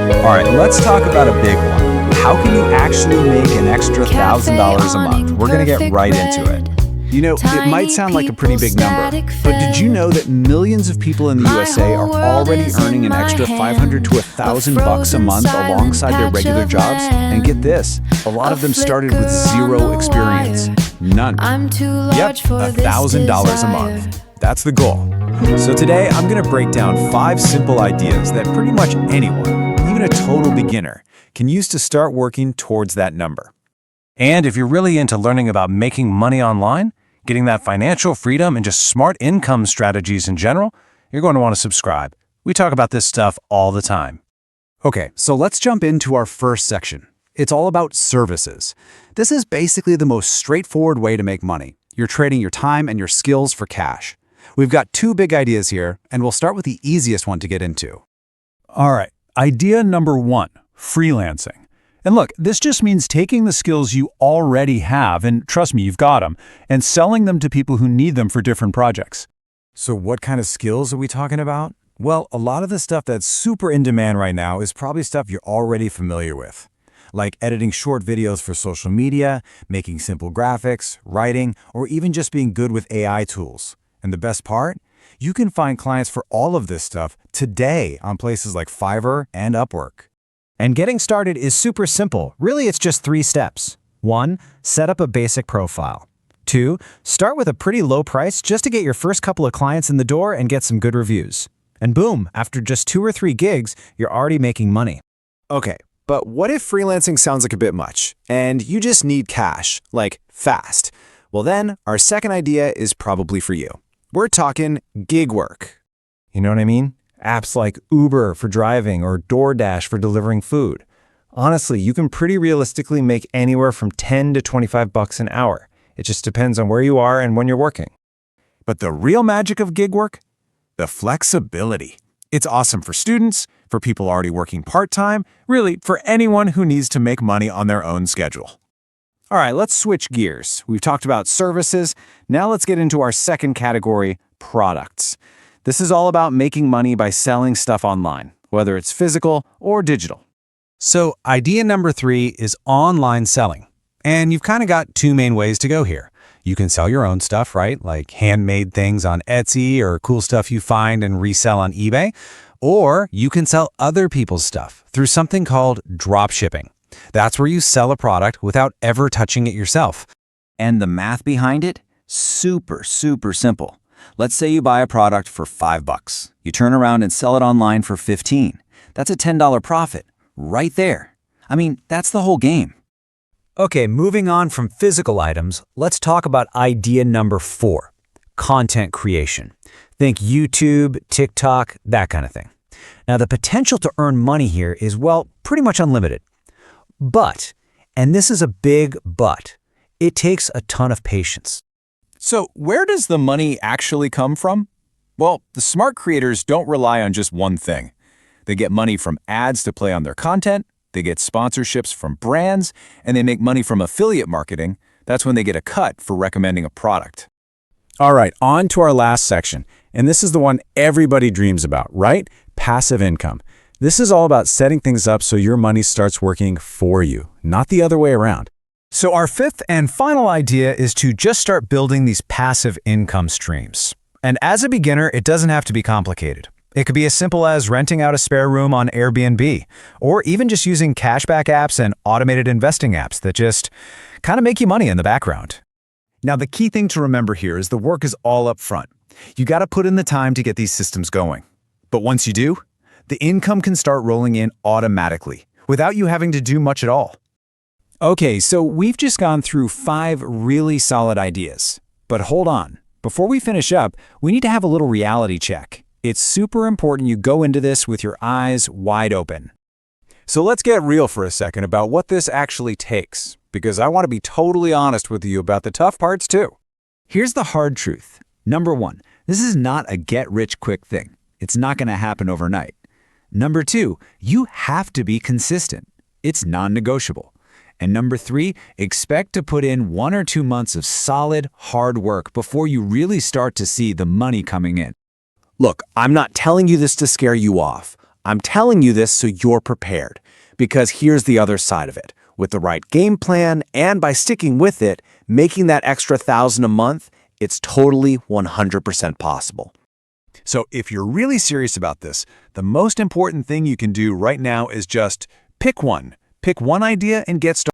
All right, let's talk about a big one. How can you actually make an extra $1,000 a month? We're going to get right into it. You know, it might sound like a pretty big number, but did you know that millions of people in the USA are already earning an extra $500 to $1,000 a month alongside their regular jobs? And get this, a lot of them started with zero experience. None. Yep, $1,000 a month. That's the goal. So today, I'm going to break down 5 simple ideas that pretty much anyone, even a total beginner, can use to start working towards that number. And if you're really into learning about making money online, getting that financial freedom and just smart income strategies in general, you're going to want to subscribe. We talk about this stuff all the time. Okay, so let's jump into our first section. It's all about services. This is basically the most straightforward way to make money. You're trading your time and your skills for cash. We've got 2 big ideas here, and we'll start with the easiest one to get into. All right, idea number 1, freelancing. And look, this just means taking the skills you already have, and trust me, you've got them, and selling them to people who need them for different projects. So what kind of skills are we talking about? Well, a lot of the stuff that's super in demand right now is probably stuff you're already familiar with, like editing short videos for social media, making simple graphics, writing, or even just being good with AI tools. And the best part? You can find clients for all of this stuff today on places like Fiverr and Upwork. And getting started is super simple. Really, it's just 3 steps. 1, set up a basic profile. 2, start with a pretty low price just to get your first couple of clients in the door and get some good reviews. And boom, after just 2 or 3 gigs, you're already making money. Okay, but what if freelancing sounds like a bit much, and you just need cash, like fast? Well then, our second idea is probably for you. We're talking gig work. You know what I mean? Apps like Uber for driving or DoorDash for delivering food. Honestly, you can pretty realistically make anywhere from $10 to $25 an hour. It just depends on where you are and when you're working. But the real magic of gig work? The flexibility. It's awesome for students, for people already working part-time, really for anyone who needs to make money on their own schedule. All right, let's switch gears. We've talked about services. Now let's get into our second category, products. This is all about making money by selling stuff online, whether it's physical or digital. So idea number 3 is online selling. And you've kind of got 2 main ways to go here. You can sell your own stuff, right? Like handmade things on Etsy or cool stuff you find and resell on eBay. Or you can sell other people's stuff through something called drop shipping. That's where you sell a product without ever touching it yourself. And the math behind it? Super simple. Let's say you buy a product for $5. You turn around and sell it online for $15. That's a $10 profit, right there. I mean, that's the whole game. Okay, moving on from physical items, let's talk about idea number 4, content creation. Think YouTube, TikTok, that kind of thing. Now, the potential to earn money here is, well, pretty much unlimited. But, and this is a big but, it takes a ton of patience. So where does the money actually come from? Well, the smart creators don't rely on just one thing. They get money from ads to play on their content, they get sponsorships from brands, and they make money from affiliate marketing. That's when they get a cut for recommending a product. All right, on to our last section. And this is the one everybody dreams about, right? Passive income. This is all about setting things up so your money starts working for you, not the other way around. So our 5th and final idea is to just start building these passive income streams. And as a beginner, it doesn't have to be complicated. It could be as simple as renting out a spare room on Airbnb, or even just using cashback apps and automated investing apps that just kind of make you money in the background. Now, the key thing to remember here is the work is all up front. You got to put in the time to get these systems going. But once you do, the income can start rolling in automatically, without you having to do much at all. Okay, so we've just gone through 5 really solid ideas. But hold on, before we finish up, we need to have a little reality check. It's super important you go into this with your eyes wide open. So let's get real for a second about what this actually takes, because I want to be totally honest with you about the tough parts too. Here's the hard truth. Number 1, this is not a get-rich-quick thing. It's not going to happen overnight. Number 2, you have to be consistent. It's non-negotiable. And number 3, expect to put in 1 or 2 months of solid, hard work before you really start to see the money coming in. Look, I'm not telling you this to scare you off. I'm telling you this so you're prepared, because here's the other side of it. With the right game plan and by sticking with it, making that extra $1,000 a month, it's totally 100% possible. So if you're really serious about this, the most important thing you can do right now is just pick one. Pick one idea and get started.